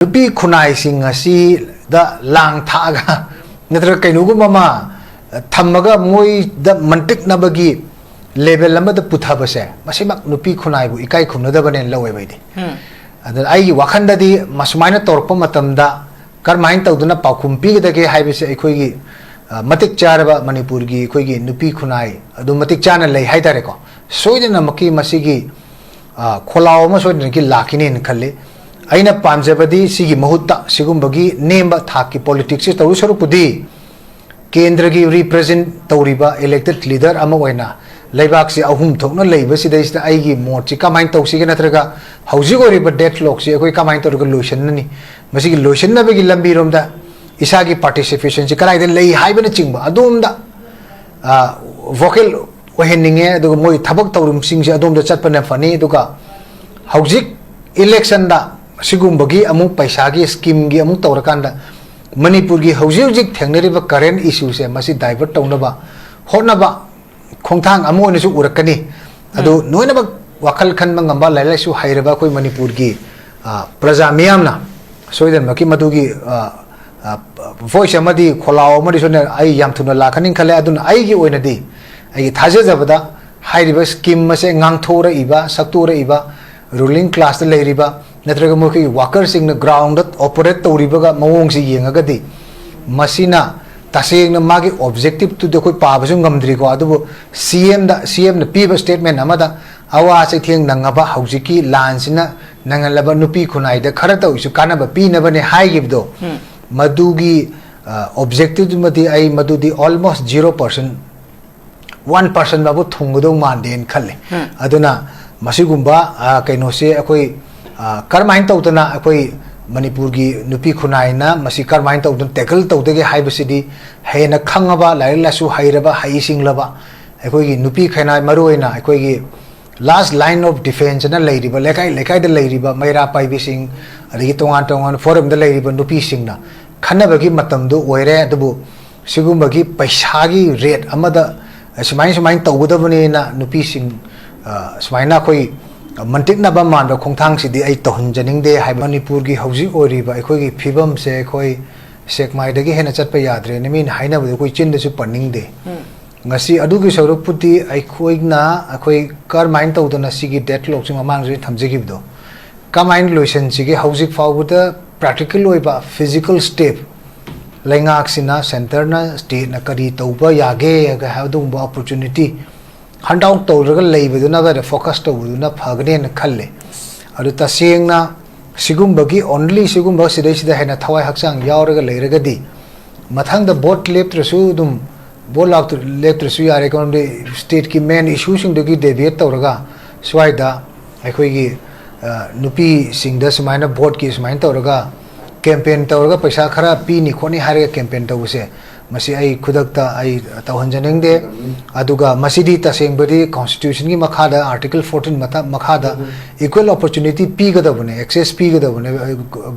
nupi khunai sing asi da lang thaga natra kainugu mama thamaga moi da mantik na bagi level lama da putha base masimak nupi khunai bu ikai khumna da bane lawe bai de ada ai wakhan da di masumaina torpa matam da karmain tawduna paukhum pi da ke haibise aikoi gi matik charaba manipur gi khoi gi nupi khunai adu matik chana lei haidare ko soidena maki masigi kholaw ma soidena ki lakini in khalle aina pamjabadi sigi mahutta sigumbagi nemba thaki politics se taru saru pudi kendra gi represent tawriba elected leader ama waina laibak si ahum thokna leiba si dai sta ai gi morchi kamain tawsi ge natraga hauji go riba deadlock si akoi kamain tawga lotion ni masigi lotion na bagi lambi romda isagi participation si kalai de lei haiba na chingba adum da vocal waheninge adu moi thabak tawrum sing si adum da chatpa na fani duka hauji election da sigum-bagi amung paisa gi scheme gi amung tawrakanda manipur gi hauji thengnariba current issue se masi divert tawnaba honaba khongthang amu ne su urakani adu noina ba wakal khan mangamba lailai su hairaba koi manipur gi praja miyamna soidan maki madugi voice amadi kholaw amadi sone ai yam thuna lakhanin khale adun ai gi oina di ai thaje jabada hairiba scheme mase ngangthora iba saktura iba ruling class da leiriba natraga moki worker sing na ground that operate tawribaga mawong si yengagadi masina taseng na magi objective to the koi pabasu ngamdri ko adu cm na piba statement amada awa se thieng nangaba haujiki lansina nangalaba nupi khunai da khara taw isu kanaba pi na bane hai gibdo madugi objective mati ai madudi almost 0% 1% babu thungdo manden khalle aduna masigumba kaino se akoi karmain tawdana akoi manipur gi nupi khunai na masi karmain tawdun tackle tawdege haibasidi hena khangaba laila su hairaba haising laba akoi gi nupi khainai maroina akoi gi last line of defense na leiriba lekai da leiriba maira paibising adigi tongan forum da leiriba nupi singna khanabagi matam du oire adubu sigumagi paisa gi rate amada sumain tawdabani na nupi sing sumaina koi mantik na ba man ba khongthang si di ai tohun janing de hai manipur gi hauji ori ba khoi gi phibam se khoi sekmai de gi hena chat pa yadre ne min haina bu koi chin de su panning de ngasi adu gi sorok puti ai khoi na khoi kar main tau na si gi deadlock sing amang ji thamje gi do ka main lotion si gi hauji fau bu da practical oi ba physical step lengak sina center na state na kari tau ba yage ga ha du ba opportunity handout tawraga leibaduna ba focus tawduna phagane na khalle adu tasengna sigumbagi only sigumba sidai sida hena thawai hakchang yauraga leiragadi mathang da bot leptrasu dum bolak leptrasu yare kon de state ki main issue sing de gi deviate tawraga swaida akhoi gi nupi singda sumaina bot ki sumain tawraga campaign tawraga paisa khara pi ni khoni hare campaign tawse masi ai khudakta ai tawhanjaneng de aduga masidi taseng bari constitution gi makhada article 14 mata makhada equal opportunity pi gada bune access pi gada bune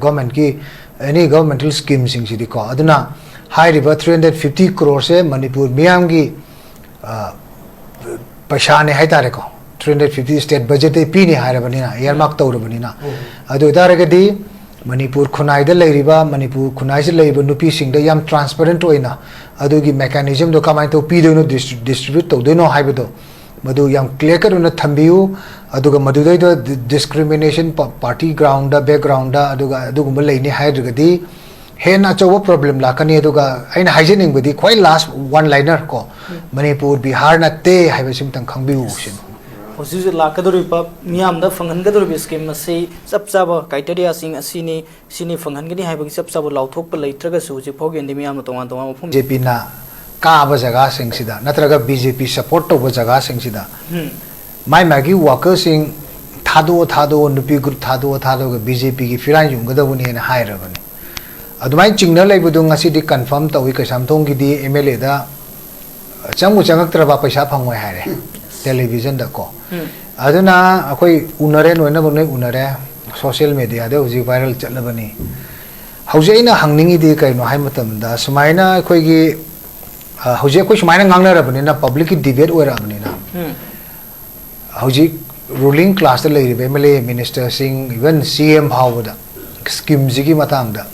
government ki any governmental scheme sing sidi ko aduna high river 350 crore se manipur miyam gi paisa ne haitare ko 350 state budget e pi ni haira banina earmark tawra banina adu daragadi manipur khunai da leiriba manipur khunai se leiba nupi singda yam transparent oina adugi mechanism do kamai to pi do no distribute to do no haibedo madu yam clear kar na thambiu aduga madu dai do discrimination party ground da background da aduga leini haidrugadi hena chowa problem la kani aduga aina hygienic budi quite last one liner ko manipur bihar na te haibesim tang khangbiu sin Hosju lakadori pa miyam da fanghangadori scheme masi sapsaba criteria sing sini fanghangani haibagi sapsaba lauthok pa leitraga su ji phogen di miyam tongan mafum BJP na ka ba jaga sing sida natraga BJP support to ba jaga sing sida mai magi worker sing thado nupi group thado ga BJP gi firan yung ga da buni na haira bani adumai chingna leibudu ngasi di confirm tawi ka samthong gi di MLA da changak traba paisa phangwai haire television da ko aduna akoi unare noina bonne unare social media da uji viral chalabani hauji ina hangningi di kai no hai matam da sumaina akoi gi hauji akoi sumaina ngangna rabani na public debate ora bani na hauji ruling class da lei be MLA minister sing even CM bhawda scheme zigi matang da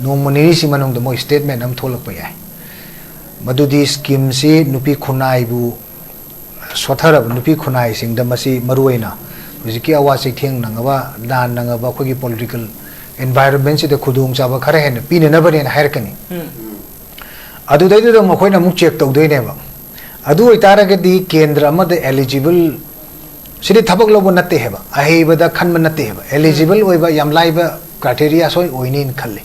nomini si manong da mo statement am tholak pa yai madudi scheme si nupi khunai bu sothara nupi khunai sing da masi maruina hujiki awa se theng nangaba dan nangaba khogi political environment si da khudung chaba khare hen pine na bane hair kani adu dai da mo khoina mu check tau doi ne ba adu itara ge di kendra ma da eligible sidi thabak lobo natte heba ahi bada khanma natte heba eligible oiba yam laiba criteria soi oinin khalle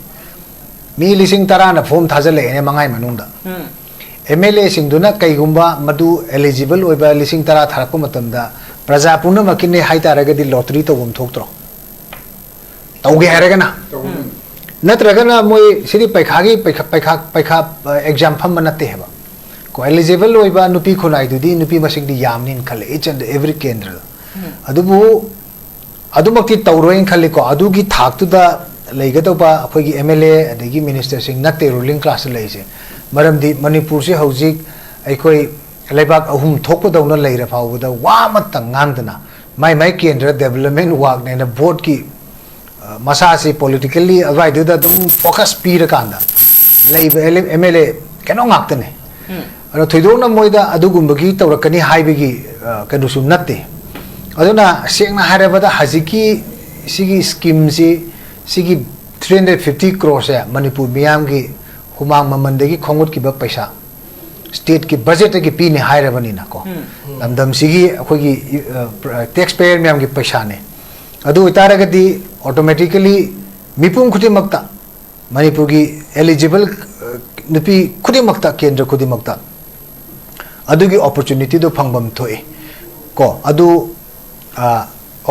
mi lising tara na form thajale ne mangai manungda MLA sing duna kai gumba madu eligible oiba lising tara tharakpa matamda praja puna makine hai taraga di lottery to gum thoktro tauge haraga na natraga na moi sidi paikha exam pham natte heba ko eligible oiba nupi khunai du di nupi masing di yamnin khale each and every kendra adubu adumakti tawroin khale ko adugi thak tu da leiga to ba akhoi MLA adagi minister sing natte ruling class leise maramdi manipur se hojik aikoi leibak ahum thokpo dawna leira phawda wa mat tangangdana mai kendra development work ne na board ki masa se politically avoid da dum focus pira kanda leiba MLA keno ngaktane ano thoidona moida adugumbagi tawrakani haibigi kanusu natte aduna sengna harabada hajiki sigi scheme sigi 350 crores ya manipur miyam gi humang mamandagi khongut ki ba paisa state ki budget ki pini hairabani na ko lamdam sigi akhogi taxpayer miyam gi paisa ne adu itaragadi automatically mipum khuti makta manipur gi eligible nupi khuti makta kendra khuti makta adugi opportunity do phangbam thoi ko adu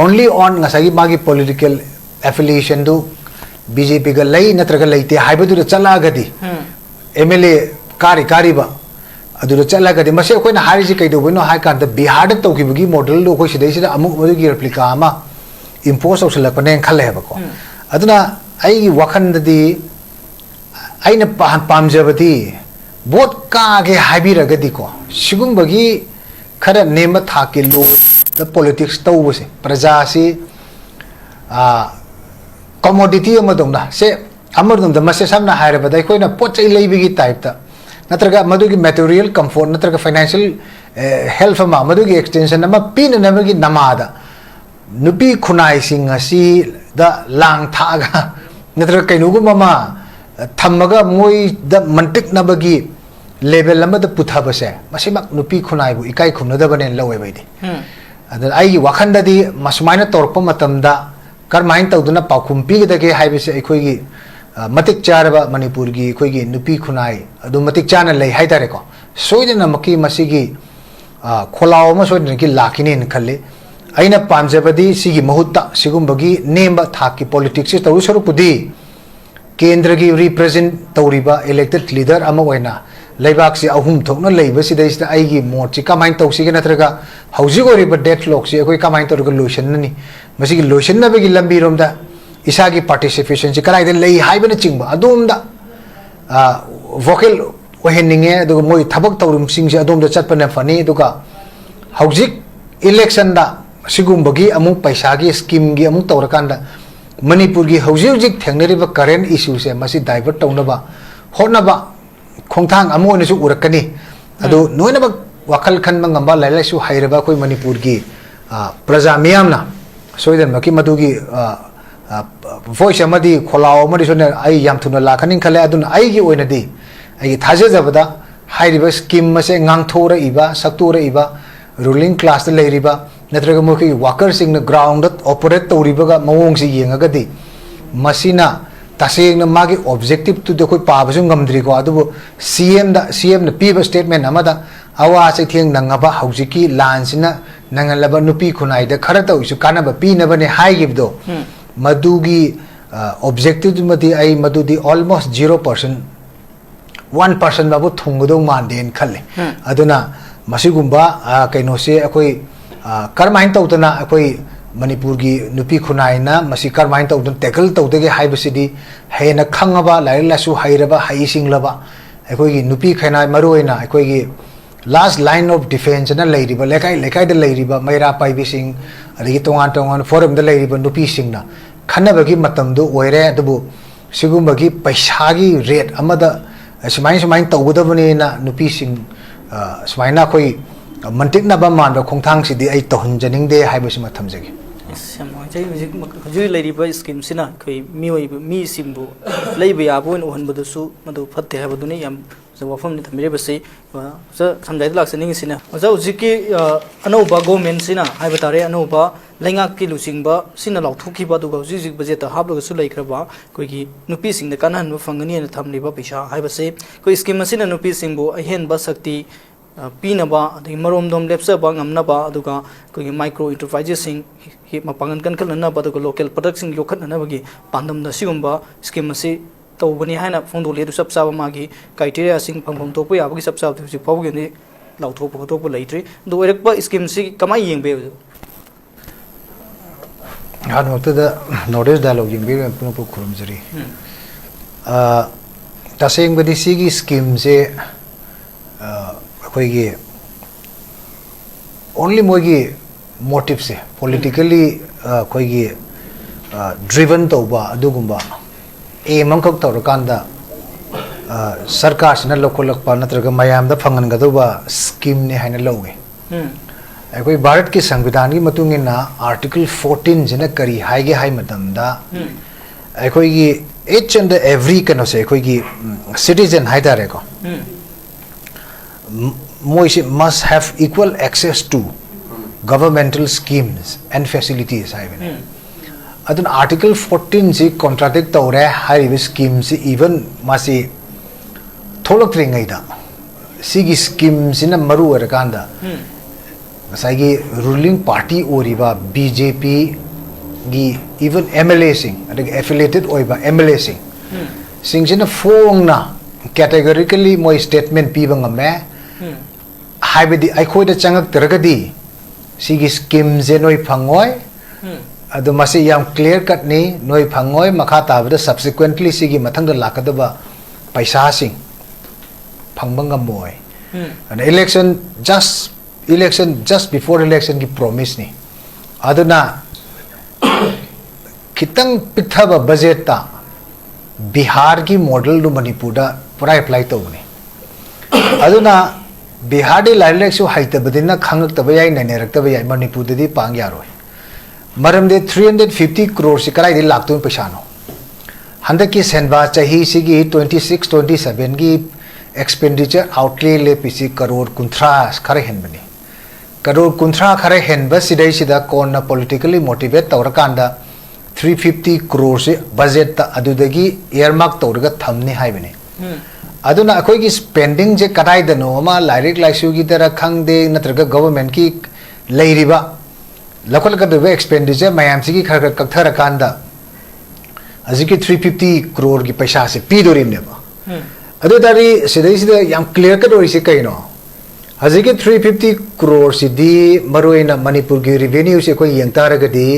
only on ngasagi magi political affiliation do BJP ga lei natraga leite haibadu da chala gadi MLA kari ba adu da chala gadi mase koi na hari ji kai do bino hai kan da Bihar da to ki bugi model do koi sidai sida amuk modu gi replica ama impose of select panen khale ba ko aduna ai wakhan da di aina pamjabati bot ka ge haibiragadi ko sigum-bagi khara nema thaki lo the politics tawbase praja si commodity amadongna se amardum da mase samna hairabada koina pochai leibigi type ta natraga madugi material comfort natraga financial health ma madugi extension nama pin namagi namada nupi khunai sing asi da lang thaga natraga kainugu mama thamaga moi da mantik nabagi level lama da putha base masimak nupi khunai bu ikai khumna da bane lawe baidi adan ai wakhanda di masmaina torpa matamda karmain tawduna pakhum pi da ke haibase aikoi gi matik charaba manipur gi koi gi nupi khunai adu matik chana lei haidare ko soidena maki masigi kholaw ma soidena ki lakini in khalle aina pamjabadi sigi mahutta sigumbagi nemba thaki politics tawu soru pudi kendra gi represent tawriba elected leader ama oina leibak si ahum thokna leiba si daisda aigi morchi kamain tawsi ge natraga hauji gori ba deadlock si ekoi kamain tawga lotion nani masigi lotion na begi lambi romda isagi participation si karai de lei haibena chingba adum da vocal oheninge aduga moi thabak tawrum sing si adum da chatpana fani aduga haujik election da sigumbagi amu paisa gi scheme gi amu tawrakanda manipur gi hauji thengnari ba current issue se masi divert tawnaba honaba khongthang amone su urakani adu noina ba wakal khan mangamba lailai su hairaba koi manipur gi praja miyamna soidan maki madugi voice amadi kholaw amadi sone ai yam thuna lakhanin khale adun ai gi oina di ai thaje jabada hairiba scheme mase ngangthora iba saktura iba ruling class da leiriba natraga mo ki worker sing na ground operate toriba ga mawong si yengaga di masina taseng na magi objective to the koi pabasung ngamdri ko adu CM na piba statement amada awa se thieng nangaba haujiki lansina nangalaba nupi khunai da khara ta isu kana ba pi na bane hai gibdo madugi objective mati ai madudi almost 0% 1% babu thungdo manden khalle aduna masigumba kaino se akoi karmain tawtana akoi manipur gi nupi khunai na masi karmain tawdun tackle tawdege haibasidi hena khangaba laila su hairaba haisinglaba akoi gi nupi khainai maroina akoi gi last line of defense na leiriba lekai da leiriba maira paibi sing adigi tongan forum da leiriba nupi singna खन्नबगी मतमदु ओइरे अदबु सिगुमबगी पैसागी rate अमदा सुमाइन सुमाइन तौगदबनी ना नुपी सिंग सुमाइना कोई मंटिक नबा मानबा खोंथांग सिदि आई तोहनजनिंग दे हाइबसिमा थमजगे हजू लेरिबा स्कीम सिना कोई मी सिंबु लेबा याबोन ओहनबदसु मदु फत्ते हाबदुनी याम वफम नि थमिरे बसे समझाई लाक्सनिंग सिना ओजा उजिकी अनौबा गवर्नमेंट सिना हाइबा तारे अनौबा लेंगा की लुसिंगबा सिना लाउथुखिबा दुगा उजिक बजेट हाबलगसु लेखरबा कोइगी नुपी सिंग कानहन फंगनी न थमलिबा पैसा हाइबसे कोई स्कीम सिना नुपी सिंबु अहेनबा शक्ति पीनबा अदि मरोमदोम लेप्सबा ngamnaba aduga kogi micro enterprises sing hi mapangan kan kalna ba aduga local products sing yokhatna bagi pandam da sigumba scheme asi tawbani haina phongdo le du sab sab magi criteria sing phangphong to ya bagi sab sab tu phaw gi ni lauthok photo po leitri do erekba scheme si kamai yengbe han wakta da notice dialogue yengbe puno po khurum jari taseng badi sigi scheme se कोई only मोगी motive से politically कोई driven तौबा अदुगुंबा M अंकक तौरकांदा सरकार सिना लोकोलकपा नत्रगा मयामदा फंगनगदुबा scheme ने हाइना लौगे कोई भारत के संविधान की मतुंगिना आर्टिकल 14 जिना करी हाइगे हाइ मतमदा कोई each and every कनो से कोई सिटीजन हाइदारे को Moishi must have equal access to governmental schemes and facilities. Adun Article 14 si contradict tawre hari schemes si even masi tholok ringai da sigi schemes na maru erakanda masagi ruling party oriba BJP gi even MLA sing affiliated oiba MLA sing sing fong na categorically moi statement pi bangame हाइबदी अखोइदा चंगक तरगदी सिगी scheme जे नोय फंगोय अदु मासे याम क्लियर कट नि नोय फंगोय मखा ताबदा सब्सिक्वेंटली सिगी मथंग लाकदबा पैसा सिंग फंगबंग मोय and election just before election की promise नि अदुना खितंग पिथबा बजट ता बिहार की मॉडल नु मणिपुर दा पूरा अप्लाई तौने अदुना बिहार दे लाइलेक्सु हाइतबदिना खंगतबा याय ननेरक्तबा याय मणिपुर दि पांग यारोय मरम दे 350 करोड़ से कराई दे लाखतु पैसानो हंदक की सेनबा चाही सिगी 26 27 की एक्सपेंडिचर आउटले ले पिसी करोड़ कुंथ्रा खरे हेनबनी करोड़ कुंथ्रा खरे हेनबा सिदै सिदा कोन पॉलिटिकली मोटिवेट तौरकांदा 350 करोड़ से बजट ता अदुदगी एयरमार्क तौरगा थमनी हाइबनी अदुना अखोई की स्पेंडिंग जे कटाई दनो मा लाइरिक लाइसु की तरह खंगदे नत्रगा गवर्नमेंट की लेरिबा लखल कदबे एक्सपेंडिचर मयाम सिगी खर कथर कांदा अजिकी 350 करोड़ की पैसा से पीदोरिम नेबा अदु दारी सिदै सिदा याम क्लियर कदोरि से कइनो अजिकी 350 करोड़ सिदी मरोइना मणिपुर की रेवेन्यू से कोई यंगतारगदी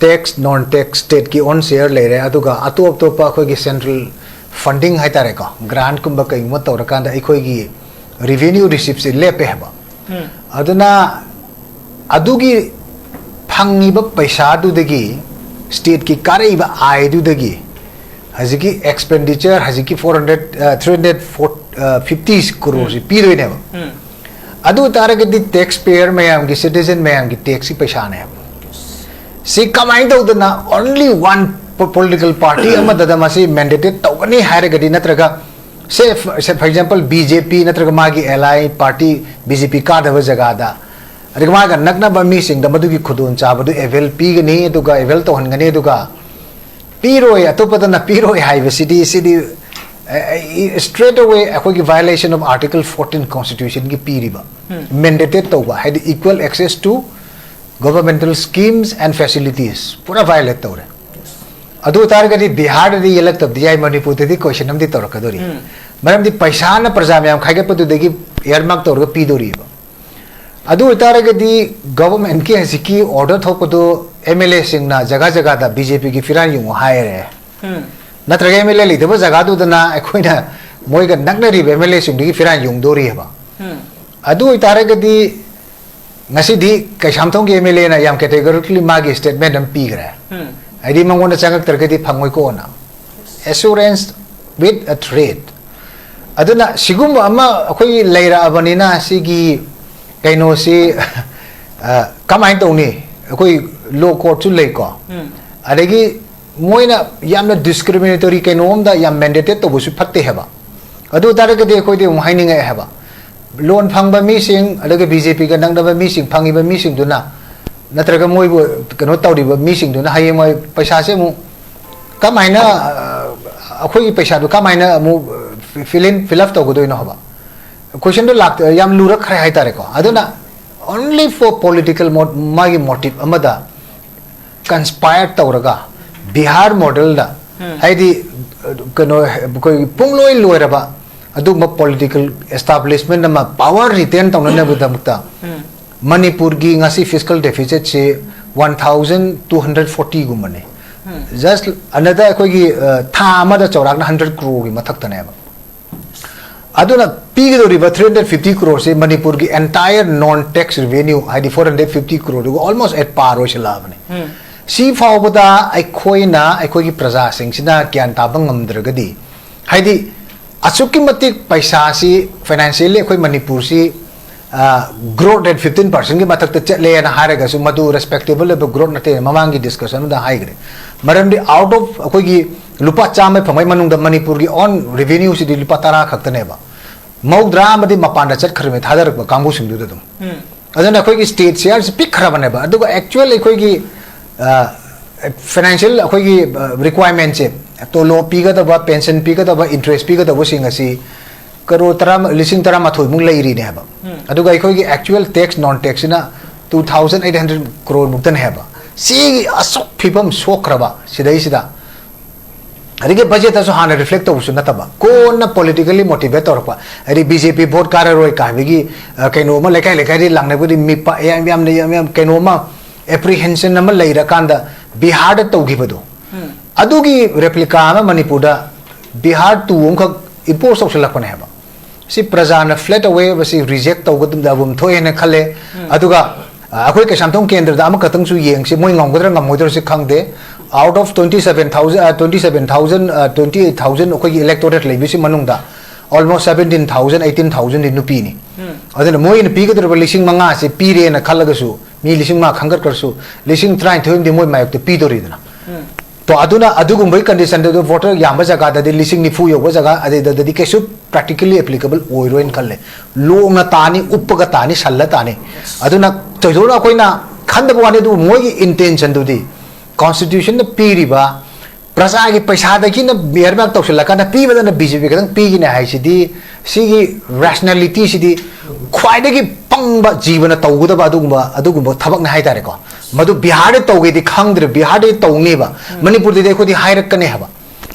टैक्स नॉन टैक्स स्टेट की ऑन शेयर ले रहे अदुगा अतोप तोपा अखोई की सेंट्रल फंडिंग है तारे को ग्रांट कुंभ कई मत तौरकांदा अखोई की रेवेन्यू रिसिप्ट से लेपे है अदुना अदुगी फंगिबा पैसा दुदगी स्टेट की कारेबा आय दुदगी हजिकी एक्सपेंडिचर हजिकी 350 करोड़ से पीरोइने अदु तारगदी टैक्स पेयर मयाम की सिटीजन मयाम की टैक्स की पैसा ने सी कमाइन तौदना only one political party amadada masi mandated tawani hairagadi natraga say for example BJP natraga magi ally party BJP ka da jaga da adugma ga nakna ba mi sing da madugi khudun chabadu evel p gani aduga evel to hangani aduga piroi atopada na piroi haive city straight away akogi violation of article 14 constitution ki piriba mandated tawba had equal access to governmental schemes and facilities pura violate tawre अदु तारगदी बिहार दि यलक तब दियाय Manipur the question नमदि तोरकदोरी मरम दि पैसा न प्रजा ma'am खाइगे पदु देगी earmark तोरग पीदोरी अदु तारगदी government की हसिकी order थोपदो MLA सिंगना जगह जगह दा बीजेपी की फिरान युंग हायरे नत्रगे एमएलए लिदब जगह दुदना अखोइना मोइगा नगनरी एमएलए सिंग दि फिरान युंग दोरी हबा अदु तारगदी ngasi di kaishamthong ge MLA ना याम कैटेगोरिकली मागी स्टेटमेंट हम पीगरा adi mangona changak targadi phangoi ko na assurance with a trade aduna sigum ama akoi leira abanina sigi kaino si kamai tawni akoi law court chu lei ko adagi moina yamna discriminatory kainom da yam mandated to busu phatte heba adu taragadi akoi de haining ai heba loan phangba mi sing adaga BJP ga nangda mi sing phangi ba mi sing duna natraga moi bu kano tawdi ba mi sing duna haye moi paisa se mu kamaina akoi paisa du kamaina mu fill up to godoi no haba question do lak yam lurak khai hai tare ko aduna only for political magi motive amada conspired tawraga Bihar model da haidi kano koi pungloi loiraba aduma political establishment nama power retain tawna budamta Manipur gi ngasi fiscal deficit se 1240 gumane just another koi gi tha amada chawrak na 100 crore gi mathak tane ba aduna pigi do riba 350 crore se Manipur gi entire non tax revenue haidi 450 crore go almost at par ro shala bane si fawbada aikoi gi praja sing sina kyan tabang ngamdragadi haidi asukki matik paisa si financially akoi Manipur si growth at 15% ki matak ta le na haraga su madu respectable le growth na te mamangi discussion da high grade maramdi out of akoi gi lupa chama phamai manung da Manipur gi on revenue si di lupa tara khaktane ba maudra madi mapanda chat kharme thadar ba kambu sing du dum adana akoi gi state share si pick kharabane ba adu actually akoi gi financial akoi gi requirement che to lo piga da ba pension piga da ba interest piga da bo sing asi karo tara lising tara mathoi mung lai ri ne ba aduga ikoi gi actual tax non tax na 2800 crore muktan hai ba si asok phibam sokraba sidai sida arige budget aso hana reflect to usuna taba ko na politically motivate or pa ari BJP vote kar roi ka bigi kaino ma lekai ri langne budi mi pa yam kaino ma apprehension nama lai ra kanda Bihar da tawgi badu adugi replica ma Manipur da Bihar tu umkha impose social lakone haba si prajana flat away basi reject tawgadum da bum thoi na khale aduga akoi ka samthong kendra da am katang su yeng si moi ngomgodra ngamoidra si khangde out of 28000 akoi electorate lebi si manung da almost 17000 18000 in nupi ni adana moi in pi gadra lising manga se pire na khalaga su mi lising ma khangar karsu lising try thoim de moi mayok te pi dori dana to aduna adugum bai condition de voter yamba jaga da lising ni fu yo jaga ade da di kesu practically applicable oiroin khalle lo na tani uppaga tani salla tani aduna toidona koina khanda bwane du moi intention du di constitution na piriba prasa gi paisa da ki na berbak tawsala kana pi badana BJP kadang pi gi na hai sidi sigi rationality sidi khwai da gi pangba jibana tawguda ba adugumba thabak na hai tare ko madu Bihar de tawge di khangdre Bihar de tawne ba Manipur de khodi hairak kane haba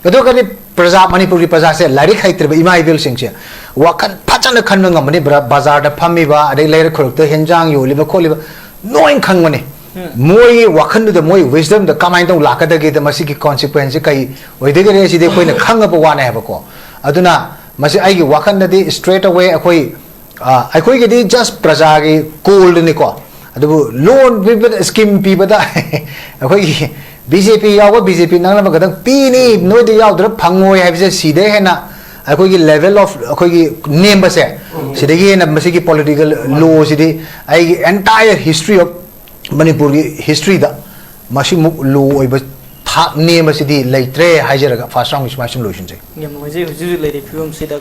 ado kani praja Manipur gi praja se lari khaitre ba ima ibil sing che wakan phachana khanna ngamani bazar da phami ba adai lair khoruk te henjang yoli ba kholi ba noin khangmane moi wakan du da moi wisdom da kamai tong lakada ge da masi ki consequence kai oide ge si de koina khanga ba wana haba ko aduna masi ai gi wakan da di straight away akoi ge di just praja gi cold ni ko adu loan scheme pi bada akoi BJP yawa BJP nangla ba gadang pi ni noi de yaw dra phangoi hai se side he na akoi gi level of akoi gi name ba se side gi na masi ki political law side ai entire history of Manipur gi history da masi muk law oi ba thak name ba sidi leitre haijara first round is solution je yam moi je huju lady film sida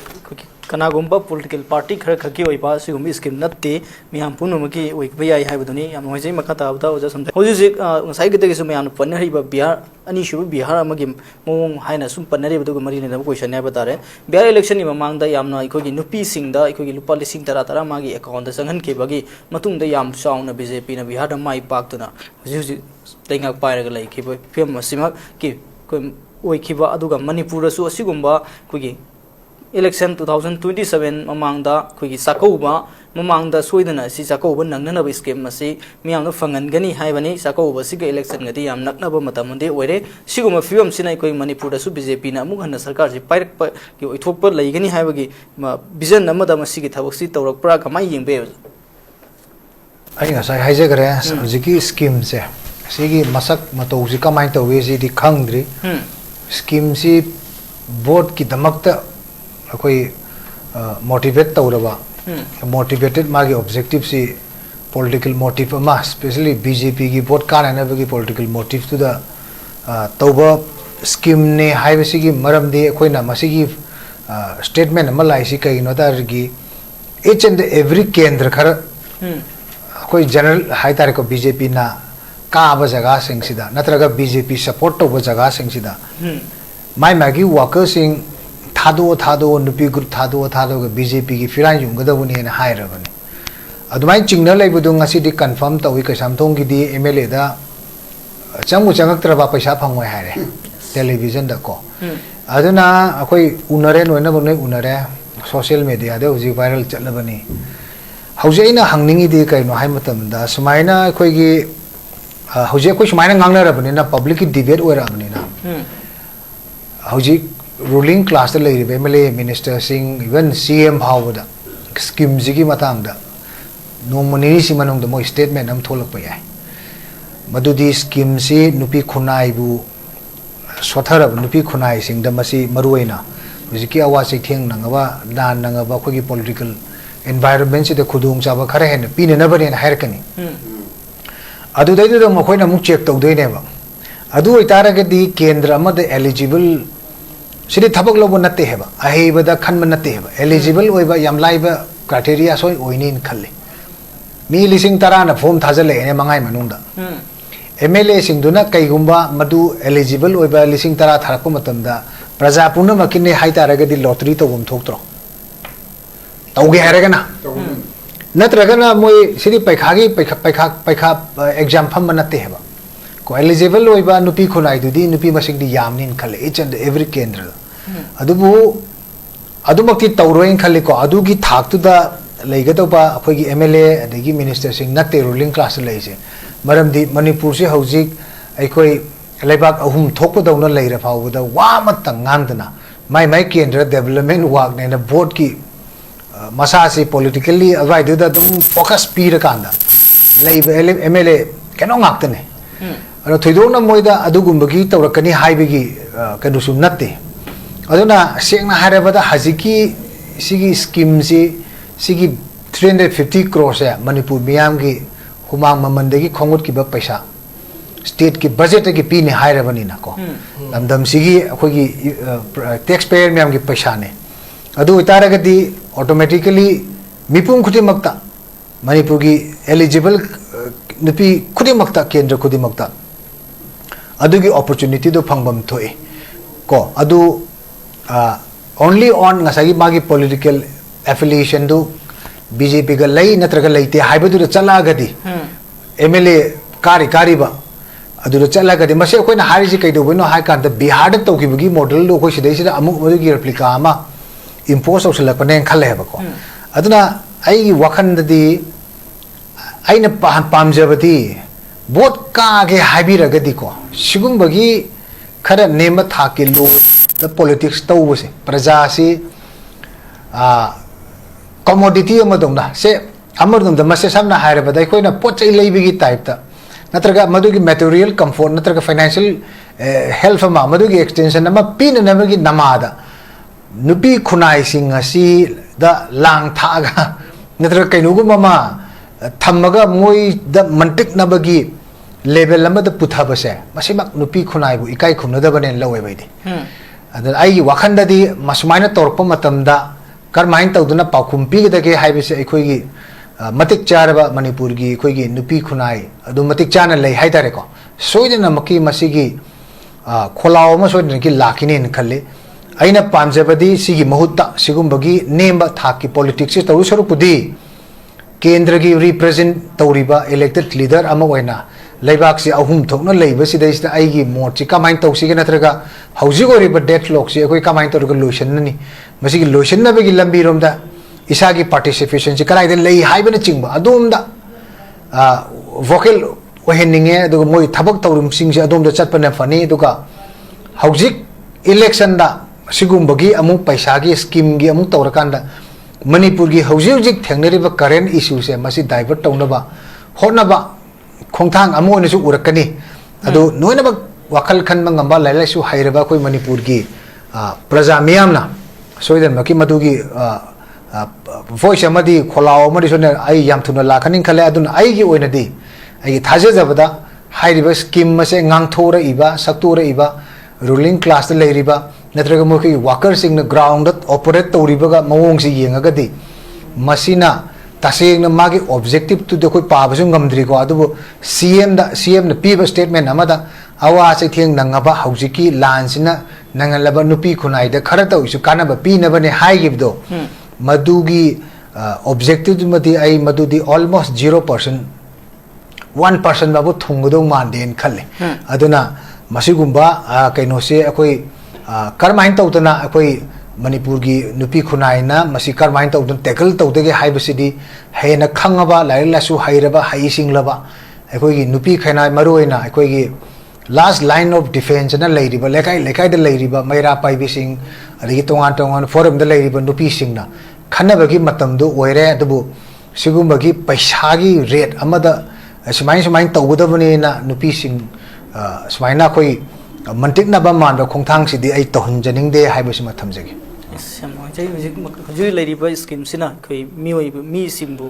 kanagumba political party khara khaki oi ba sigum scheme natte miyam punumaki oi bayai haibuduni yam moi je makata abda oja samta hoju je ngai gite ge sum yan panari ba Bihar ani shu Bihar amagi mong haina sum panari ba du mari ne question ne batare Bihar election ni mamang da yamna ikoi gi nupi sing da ikoi gi lupa lising tara tara magi account da sanghan ke bagi matung da yam sauna BJP na Bihar da mai pak tuna hoju tengak paira ga lai ki ba film asima ki oi ki ba aduga Manipur su asigumba kugi election 2027 mamangda kuigi sakauba mamangda soidana si sakauba nangnana ba scheme masi miyamna fangan gani haibani sakauba siga election ngadi yam nakna ba matamde oire siguma film sinai koi Manipur da su BJP na amuk hanna sarkar ji pairak pa ki oithok pa laigani haibagi vision namada masi gi thabak si tawrak pra kamai yengbe ai nga sai haije gare jiki scheme se सिगी मसक मतौसी कमाइन तौवे सिदी खंगद्री scheme सी board की दमकता अखोई motivate तौरबा motivated मागी objective सी political motive ama especially BJP की vote कानने बगी political motive to the तौबा scheme ने high बसी मरम दे कोई ना मसी की statement अमल आई सी कहीं NOTA Ragi each and every केंद्र खर कोई general हाई तारीख को BJP ना काब जगह सिंगसिदा नत्रगा BJP support तो वो जगह सिंगसिदा माय मैगी workers सिंग थादो नुपी ग्रुप थादो के BJP की फिरान युंगदा बुनी ने high रबनी अदुमाई चिंगना लेबुदु ngasi confirm tawi kasamthong gi di MLA da changmu changaktraba paisa phangoi haire television da ko aduna akoi unare noina bonai unare social media da uji viral chalabani hauji aina hangningi di kaino hai matam da sumaina akoi gi hauji akoi sumaina ngangna rabani na public debate ora rabani na hauji ruling class da leiribe MLA minister sing even CM hawda scheme jigi matang da नोमनी सी मनों दमो statement हम थोलक पे आए मधुदी scheme से नुपी खुनाई बु स्वथर नुपी खुनाई सिंह दमसी मरुएना जिकी आवाज thing नंगवा दान नंगवा कोई political environment से खुदुंग चाबा खरे है पीने नबने हायरकनी अदुदैदु द मखोइना मुक चेक तौदोइनेबा अदु इतारगदी केंद्र अमद एलिजिबल सिदि थबक लोबो नते हेबा अहेबदा खनम नते हेबा एलिजिबल ओइबा यामलाइबा क्राइटेरिया सोय ओइनिन खल्ले मी लिसिंग तरा ना फॉर्म थाजले ने मंगाई मनुंदा MLA सिंगदुना कईगुंबा मदु एलिजिबल ओइबा लिसिंग तरा थारको मतमदा प्रजा पुनम मकिने हाइतारगदी लॉटरी तो गुम थोक्त्रो तौगे हारगना नत्रगना मोय सिरि पैखागी पैखा एग्जाम फम नते हेबा को एलिजिबल ओइबा नुपी खुनाई दुदी नुपी मसिंगदी यामनिन खले इच एंड एवरी केंद्र अदुबु अदुमक्ति तौरोइन खले को अदुगी थाक्तुदा लेगदोबा अखोगी MLA अदगी मिनिस्टर सिंग नते रूलिंग क्लास लेसे मरमदी मणिपुर से हौजिक अखोई लेबाक अहुम थोकदौना लेर फावदा वामत ngang माई माई केंद्र डेवलपमेंट वर्क ने बोर्ड की मसा से पॉलिटिकली अवाइदुदा दम फोकस पीर कांदा MLA केनो ngakतने अरो थोइदोना मोइदा अदुगुंबगी तौरकनी हाइबगी कनुसु नते अदुना सेंगना हारेबदा हजिकी सिगी स्कीम से सिगी 350 crore से मणिपुर मियाम की हुमांग ममंदगी खोंगुट की पैसा स्टेट की बजट की पीने हायरबनी ना को लमदम सिगी अखोगी टैक्स पेयर मियाम की पैसा ने अदु इतारगदी ऑटोमेटिकली मिपुम खुदिमक्ता मणिपुर की एलिजिबल नुपी खुदिमक्ता केंद्र खुदिमक्ता अदुगी अपॉर्चुनिटी दो फंगबम थोए को अदु ओनली ऑन ngसागी मागी political affiliation do BJP ga lei natraga leite haibadu chala gadi MLA kari ba adu chala gadi mase koi na hari ji kai do no hai kan da Bihar da to gi model do koi sidai sida amuk madu gi replica ama impose of sala panen khale ba ko aduna ai gi wakhan da di aina pamjabati bot ka ge haibi ragadi ko sigum bagi khara nema thake lo the politics to bose praja si commodity amadongna se amadongda mase samna haire badai koina pochai leibigi type ta natraga madugi material comfort natraga financial help ma madugi extension ama pin namagi namada nupi khunai sing asi da lang thaga natraga kainugu mama thamaga moi da mantik nabagi level lama da puthabase masimak nupi khunai bu ikai khumnada bane lawe baidi ada ai wakhanda di masumaina torpa matamda करमाइन तौदुना पाखुम पीगदगे हाइबसे अखोगी मतिक चारबा मणिपुर की अखोगी नुपी खुनाई अदु मतिक चाना लै हाइतारे को सोइदना मकी मसिगी खोलाव म सोइदना की लाखिने न खल्ले अइना पामजबदी सिगी महुत्ता सिगुंबगी नेमबा थाकी पॉलिटिक्स से तौरु सरुपुदी केंद्र की रिप्रेजेंट तौरिबा इलेक्टेड लीडर अमा ओइना लेबाक से अहुम थोकना लेबसिदैसदा आइगी मोर्ची कमाइन तौसिगे नत्रगा हौजिग ओरिबा डेडलॉक से अखोई कमाइन तौरगा लोशननी मसिगी लोशनबगी लंबी रोमदा इसागी पार्टिसिपेशन से कराइदे लई हाइबना चिंगबा अदोमदा वोकल ओहेनिंगे अदुगा मोइ थबक तौरुम सिंग से अदोमदा चटपना फनी अदुगा हौजिग इलेक्शन दा सिगुंबगी अमु पैसागी स्कीम गी अमु तौरकांदा मणिपुर की हौजिग थेंगनरिबा करेंट इशू से मसि डाइवर्ट तौनबा होनबा खोंथांग अमोनसु उरकनी अदो नोइनबक वखल खनबा ngamba लाइलाइसु हाइरबा कोई मणिपुर की प्रजा मियामना सोइदन मकी मदुगी voice amadi kholao amadi sone ai yam thuna lakhaning khale adun ai gi oinadi ai thaje jabada hairiba scheme mase ngang thora iba saktura iba ruling class da leiriba natraga moki worker sing na ground that operate toriba ga mawong si yengaga di masina taseng na magi objective to de koi pabasu ngamdri ko adu cm na piba statement amada awa se thieng nangaba haujiki lansina nangalaba nupi khunai da khara ta isu kana ba pi na bane hai gibdo मधुगी objective मती आई मधुदी almost 0% 1% बाबू थुंगदो मानदेन खले अदुना मसिगुंबा कैनोसे अकोई करमाइन तौतना अकोई मणिपुर की नुपी खुनाइना मसी करमाइन तौदन टेकल तौदगे हाइबसिदी हेना खंगबा लाइलासु हाइरबा हाइसिंगलबा अकोई नुपी खैनाइ मरुइना अकोई लास्ट लाइन ऑफ डिफेंस ना लेरिबा लेकाई लेकाई द लेरिबा मैरा पाइबिसिंग अदगी तोंगान तोंगान फोरम द लेरिबा नुपी सिंगना खनबगी मतम दु ओइरे अदबु सिगुंबगी पैसागी रेट अमदा समाइन समाइन तौगदबनी ना नुपी सिंग समाइना कोई मंटिकनबा मानबा खोंथांग सिदि आई तोहनजनिंग दे हाइबसि मथम जगी हजु लेरिबा स्कीम सिना कोई मी सिंबु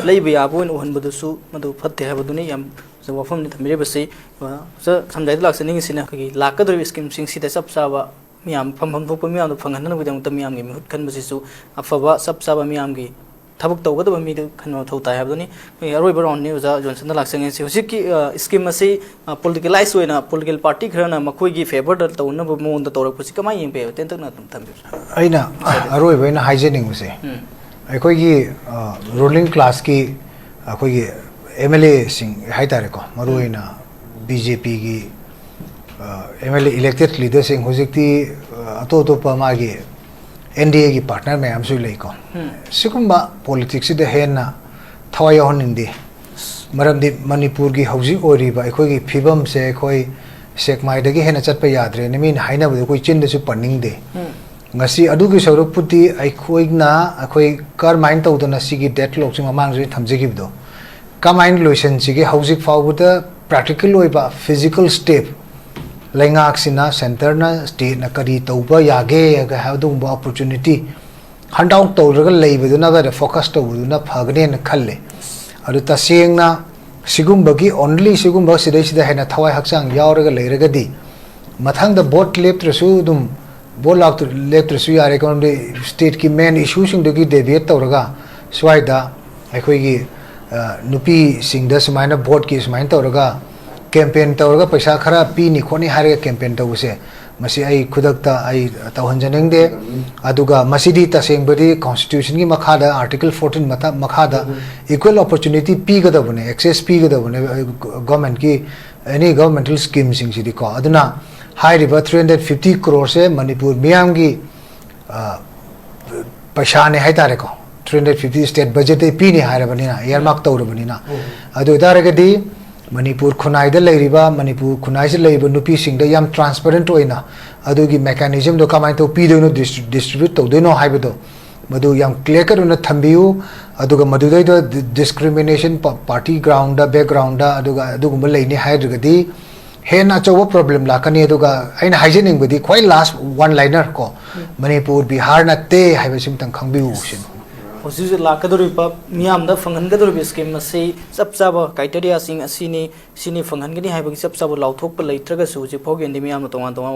लेबा याबोन ओहनबदसु मदु फत्ते हाबदुनी याम वफम नि थमिरे बसे समझाइ लाक्सनिंग सिना कोई लाकदर स्कीम सिंग सिदा सब साबा मियाम फम थोप मियाम फंगन नगदम त मियाम गे मिहुत खन बसिसु अफबा सब साबा मियाम गे थबक तौगदब मी खन थौता हाबदुनी अरोइब राउंड नि ओजा जॉनसन लाक्संगे से हुसिक की स्कीम असे पॉलिटिकलाइज होइना पॉलिटिकल पार्टी खरना मखोई की फेवर द तौनब मोन द तौरक पुसि कमाय यंग पे तेन तक ना थम अइना अरोइबैना हाइजेनिंग बसे अखोई की रूलिंग क्लास की अखोई की एमएलए सिंह हाइतारे को मरुइना बीजेपी की एमएलए इलेक्टेड लीडर सिंह हुजिकती अतो मागी एनडीए की पार्टनर में हमसु लेको सिकुंबा पॉलिटिक्स दे हेना थवाय होनिंदी मरमदी मणिपुर की हौजी ओरिबा अखोई की फिबम से अखोई सेकमाइदगी हेना चटपा याद्रे निमिन हाइनाबदो कोई चिंदसु पनिंगदे ngasi adugi sorok puti aikoigna akoi karmain tawdana sigi deadlock sing amang joi thamjigibdo kamain loisan sigi housing fawbuda practical oiba physical step lengak sina center na state na kari tawba yage ga hadung ba opportunity handout tawraga leibuduna ba focus tawbuduna phagane na khalle adu tasengna sigumbagi only sigumba sidai sida hena thawai haksang yauraga leiragadi mathang da bot leptrasu dum बोल लेट्रसु यारे कौन state की main issue सिंग की deviate तौरगा स्वाइदा अखोई नुपी सिंग सुमाइना board की सुमाइन तौरगा campaign तौरगा पैसा खरा पीनी खोनी हारे कैंपेन तौसे मसी आई खुदकता आई तौहंजनिंगदे अदुगा मसीदी तसेंगबदी कॉन्स्टिट्यूशन की मखादा आर्टिकल 14 मथा मखादा इक्वल अपॉर्चुनिटी पीगदबने एक्सेस पीगदबने गवर्नमेंट की एनी गवर्नमेंटल स्कीम सिंग सिदी को अदुना हाइरिबा 350 करोड़ से मणिपुर मियाम की पैसा ने हाइतारे को 350 स्टेट बजट पीने हाइरबनिना एयरमार्क तौरबनिना अदु दारगदी मणिपुर खुनाइदा लेरिबा मणिपुर खुनाइ से लेरिबा नुपी सिंग द याम ट्रांसपेरेंट ओइना अदुगी मेकानिज्म दो कमाइ तो पीदोनो डिस्ट्रीब्यूट तौदोनो हाइबदो मधु याम क्लियर करुना थंबियु अदुगा मधुदै द डिस्क्रिमिनेशन पार्टी ग्राउंड दा बैकग्राउंड दा अदुगा अदुगुम लेनि हाइरगदी हेना चौबा प्रॉब्लम लाकनी अदुगा आइना हाइजेनिंग बदी क्वाइ लास्ट वन लाइनर को मणिपुर बिहार नते हाइबसिम तंग खंबिउ सिन होसिस लाकदोरिबा मियाम द फंगनगदोरिबा स्कीम से सब सब क्राइटेरिया सिंग असिनी सिनी फंगनगनी हाइबगी सब सब लाउथोक प लेत्रगा सुजि फोगेंदि मियाम तोंगा तोंगा